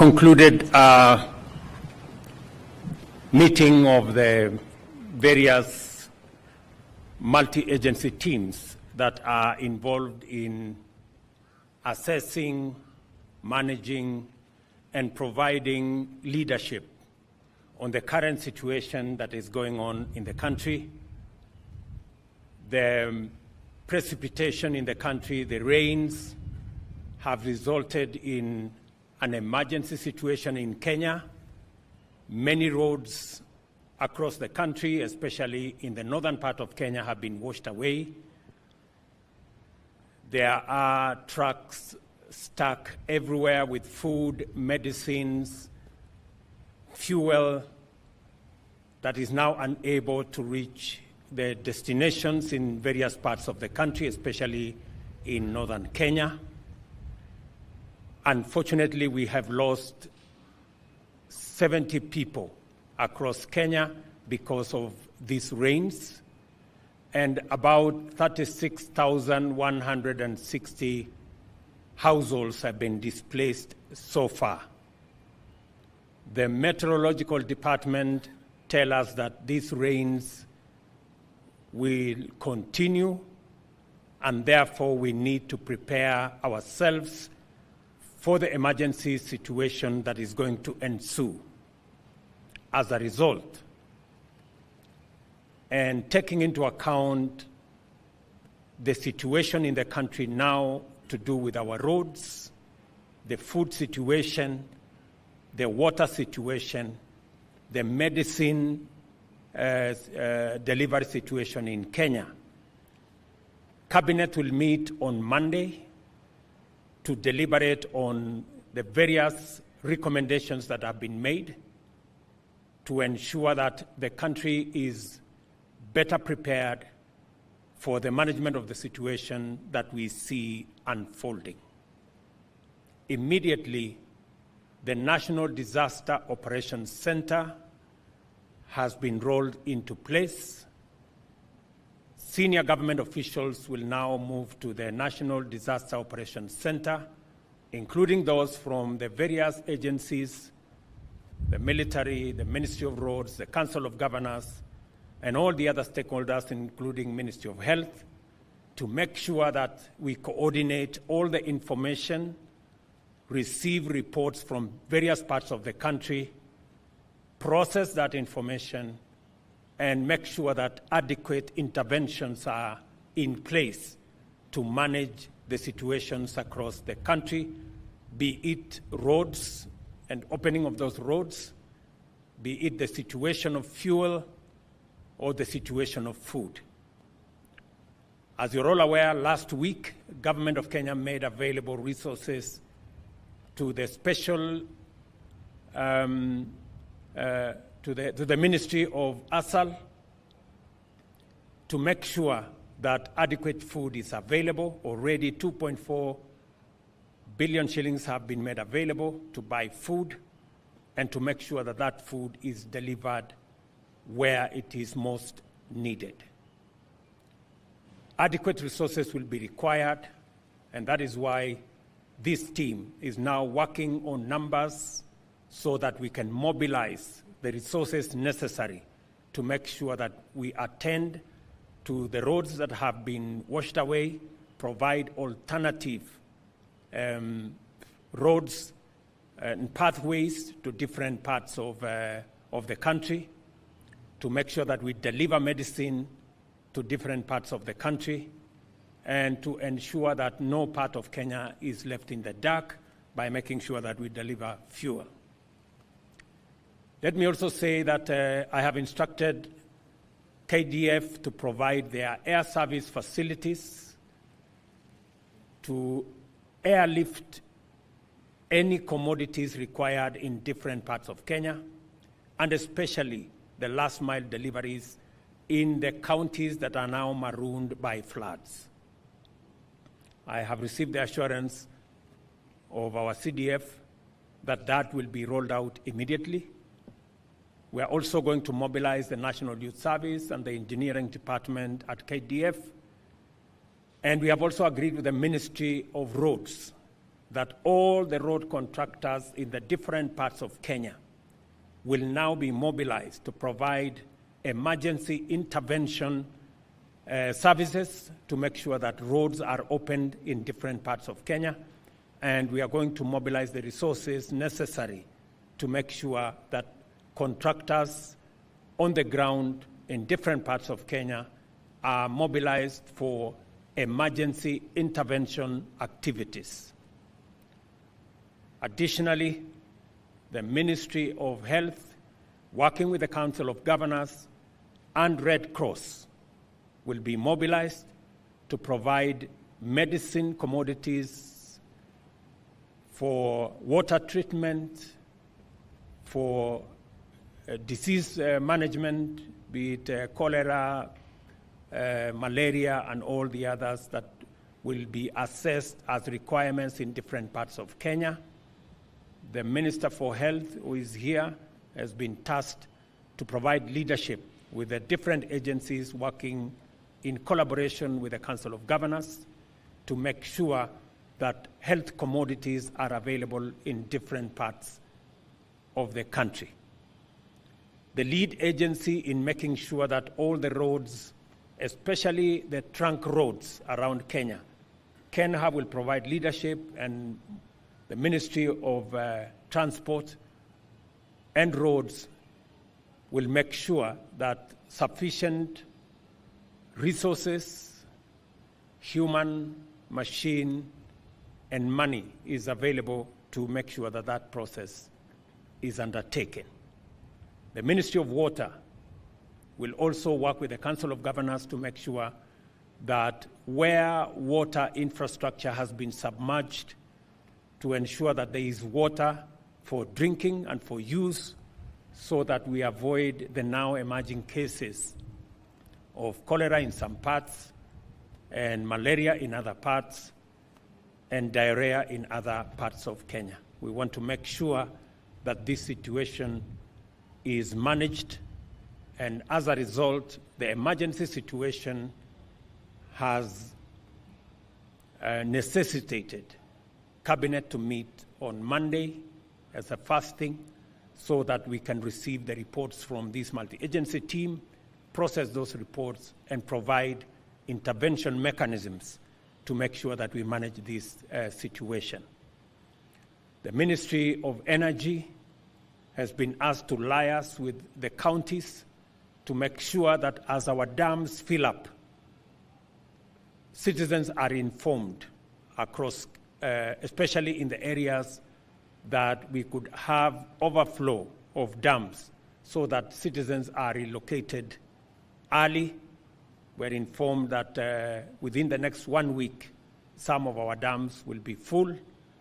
concluded a meeting of the various multi-agency teams that are involved in assessing, managing, and providing leadership on the current situation that is going on in the country. The precipitation in the country, the rains, have resulted in an emergency situation in Kenya. Many roads across the country, especially in the northern part of Kenya, have been washed away. There are trucks stuck everywhere with food, medicines, fuel that is now unable to reach the destinations in various parts of the country, especially in northern Kenya. Unfortunately, we have lost 70 people across Kenya because of these rains, and about 36,160 households have been displaced so far. The meteorological department tell us that these rains will continue, and therefore we need to prepare ourselves for the emergency situation that is going to ensue as a result. And taking into account the situation in the country now to do with our roads, the food situation, the water situation, the medicine delivery situation in Kenya, Cabinet will meet on Monday to deliberate on the various recommendations that have been made to ensure that the country is better prepared for the management of the situation that we see unfolding. Immediately, the National Disaster Operations Center has been rolled into place. Senior government officials will now move to the National Disaster Operations Center, including those from the various agencies, the military, the Ministry of Roads, the Council of Governors, and all the other stakeholders, including Ministry of Health, to make sure that we coordinate all the information, receive reports from various parts of the country, process that information, and make sure that adequate interventions are in place to manage the situations across the country, be it roads and opening of those roads, be it the situation of fuel or the situation of food. As you're all aware, last week, Government of Kenya made available resources to the special to the Ministry of ASAL to make sure that adequate food is available. Already 2.4 billion shillings have been made available to buy food and to make sure that that food is delivered where it is most needed. Adequate resources will be required, and that is why this team is now working on numbers so that we can mobilize the resources necessary to make sure that we attend to the roads that have been washed away, provide alternative roads and pathways to different parts of the country, to make sure that we deliver medicine to different parts of the country, and to ensure that no part of Kenya is left in the dark by making sure that we deliver fuel. Let me also say that I have instructed KDF to provide their air service facilities to airlift any commodities required in different parts of Kenya, and especially the last mile deliveries in the counties that are now marooned by floods. I have received the assurance of our CDF that that will be rolled out immediately. We are also going to mobilize the National Youth Service and the engineering department at KDF. And we have also agreed with the Ministry of Roads that all the road contractors in the different parts of Kenya will now be mobilized to provide emergency intervention services to make sure that roads are opened in different parts of Kenya. And we are going to mobilize the resources necessary to make sure that contractors on the ground in different parts of Kenya are mobilized for emergency intervention activities. Additionally, the Ministry of Health, working with the Council of Governors and Red Cross, will be mobilized to provide medicine commodities for water treatment, for disease management, be it cholera, malaria, and all the others that will be assessed as requirements in different parts of Kenya. The Minister for Health, who is here, has been tasked to provide leadership with the different agencies working in collaboration with the Council of Governors to make sure that health commodities are available in different parts of the country. The lead agency in making sure that all the roads, especially the trunk roads around Kenya, KENHA will provide leadership, and the Ministry of Transport and Roads will make sure that sufficient resources, human, machine, and money is available to make sure that that process is undertaken. The Ministry of Water will also work with the Council of Governors to make sure that where water infrastructure has been submerged, to ensure that there is water for drinking and for use, so that we avoid the now emerging cases of cholera in some parts, and malaria in other parts, and diarrhea in other parts of Kenya. We want to make sure that this situation is managed, and as a result, the emergency situation has necessitated Cabinet to meet on Monday as a first thing, so that we can receive the reports from this multi-agency team, process those reports, and provide intervention mechanisms to make sure that we manage this situation. The Ministry of Energy has been asked to liaise with the counties to make sure that as our dams fill up, citizens are informed across, especially in the areas that we could have overflow of dams, so that citizens are relocated early. We're informed that within the next 1 week, some of our dams will be full,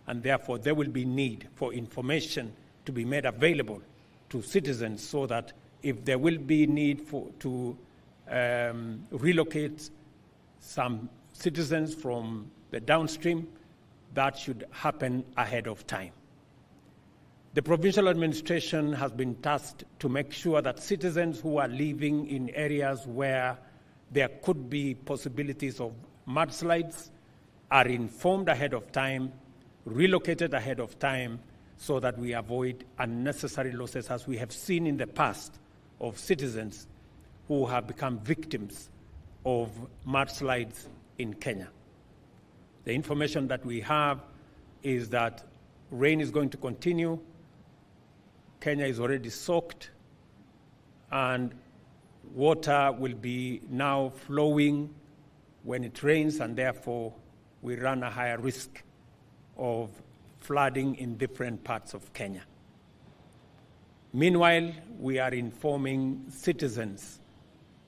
and therefore there will be need for information to be made available to citizens, so that if there will be need to relocate some citizens from the downstream, that should happen ahead of time. The provincial administration has been tasked to make sure that citizens who are living in areas where there could be possibilities of mudslides are informed ahead of time, relocated ahead of time, so that we avoid unnecessary losses, as we have seen in the past, of citizens who have become victims of mudslides in Kenya. The information that we have is that rain is going to continue. Kenya is already soaked, and water will be now flowing when it rains, and therefore we run a higher risk of flooding in different parts of Kenya. Meanwhile, we are informing citizens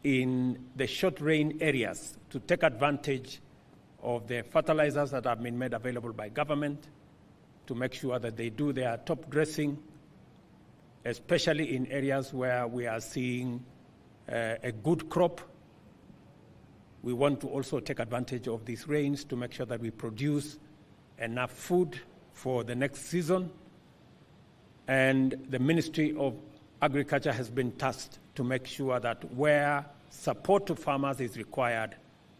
in the short rain areas to take advantage of the fertilizers that have been made available by government, to make sure that they do their top dressing, especially in areas where we are seeing a good crop. We want to also take advantage of these rains to make sure that we produce enough food for the next season. And the Ministry of Agriculture has been tasked to make sure that where support to farmers is required,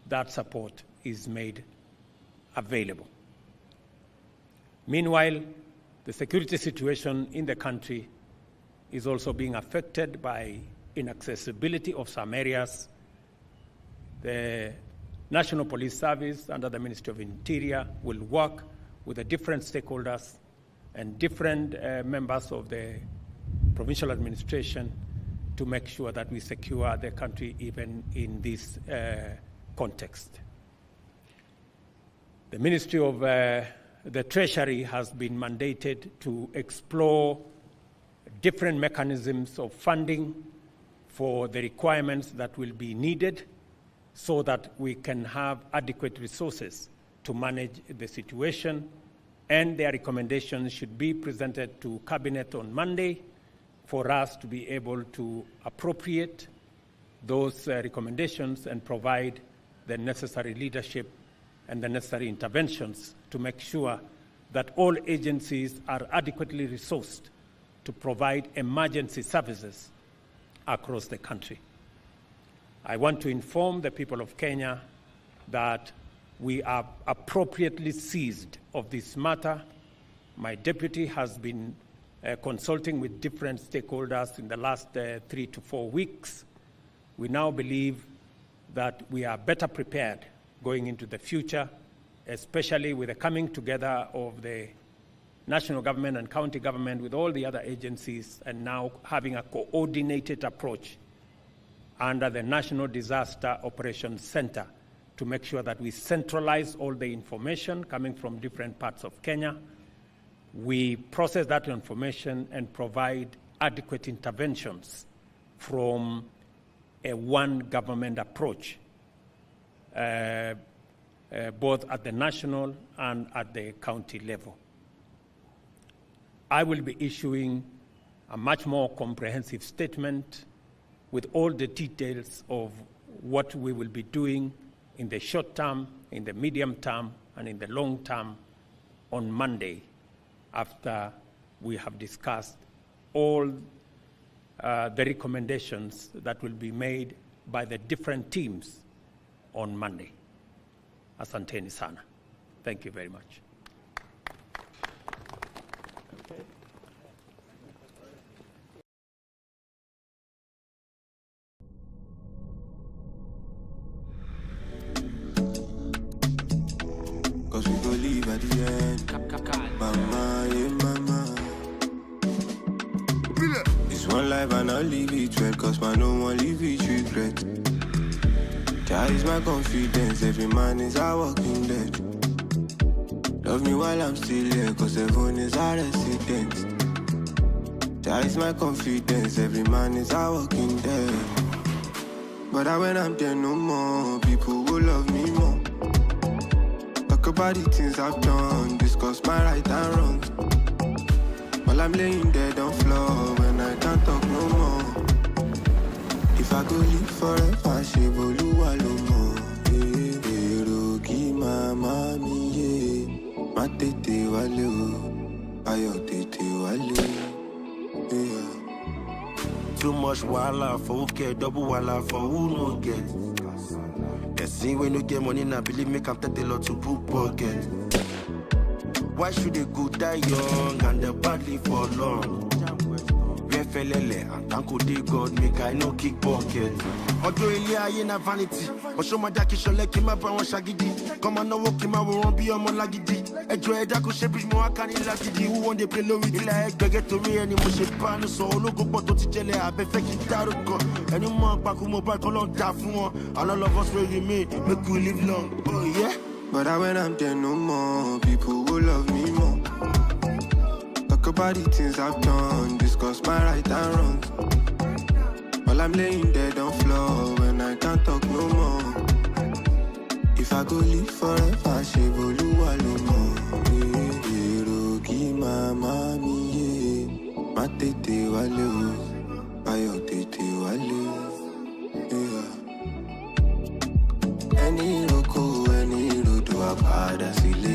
that support is made available. Meanwhile, the security situation in the country is also being affected by inaccessibility of some areas. The National Police Service under the Ministry of Interior will work with the different stakeholders and different members of the provincial administration to make sure that we secure the country even in this context. The Ministry of the Treasury has been mandated to explore different mechanisms of funding for the requirements that will be needed so that we can have adequate resources to manage the situation, and their recommendations should be presented to Cabinet on Monday for us to be able to appropriate those recommendations and provide the necessary leadership and the necessary interventions to make sure that all agencies are adequately resourced to provide emergency services across the country. I want to inform the people of Kenya that we are appropriately seized of this matter. My deputy has been consulting with different stakeholders in the last 3 to 4 weeks. We now believe that we are better prepared going into the future, especially with the coming together of the national government and county government with all the other agencies, and now having a coordinated approach under the National Disaster Operations Center to make sure that we centralize all the information coming from different parts of Kenya. We process that information and provide adequate interventions from a one government approach, both at the national and at the county level. I will be issuing a much more comprehensive statement with all the details of what we will be doing in the short term, in the medium term, and in the long term on Monday, after we have discussed all the recommendations that will be made by the different teams on Monday. Asanteni sana. Thank you very much. Cause we go leave at the end. Mama, yeah, mama. It's one life and I'll leave it well, cause man no one leave it regret. That is my confidence, every man is a walking dead. Love me while I'm still here, cause everyone is a resident. That is my confidence, every man is a walking dead. But when I'm there no more, people will love me more. Talk about the things I've done, discuss my right and wrongs. While I'm laying dead on floor, when I can't talk no more. If I go live forever, she Oluwa lo mo. Erogi mama mi ye, ma tete wale o, ayo tete wale. Too much wala for who care, double wala for who no get. They see when you get money, now believe me, can take a lot to book pocket. Why should they go die young and they badly for long? Felele and thank God make I no kick pocket. Ojo ile aye na vanity. Osho ma jaki shole ki ma ba won shagidi. Come on no work ki ma wo ron bi omo lagidi. Ejo eda ko she bridge mo akani lagidi. Who want dey play low with ile egbege to me any mo she panu so ologo po to ti jele abe fe ki daruko. Any mo pa ku mo ba ko lon da fun won. And all of us where you mean make we live long. Oh yeah. But when I'm there no more, people will love me more. Talk about the things I've done, discuss my right and wrongs. While I'm laying dead on floor, when I can't talk no more. If I go live forever, she Oluwa lo mo. Erogi mama mi ye, ma tete wale o, ayo tete wale. Any roko, any rodo, apada sile.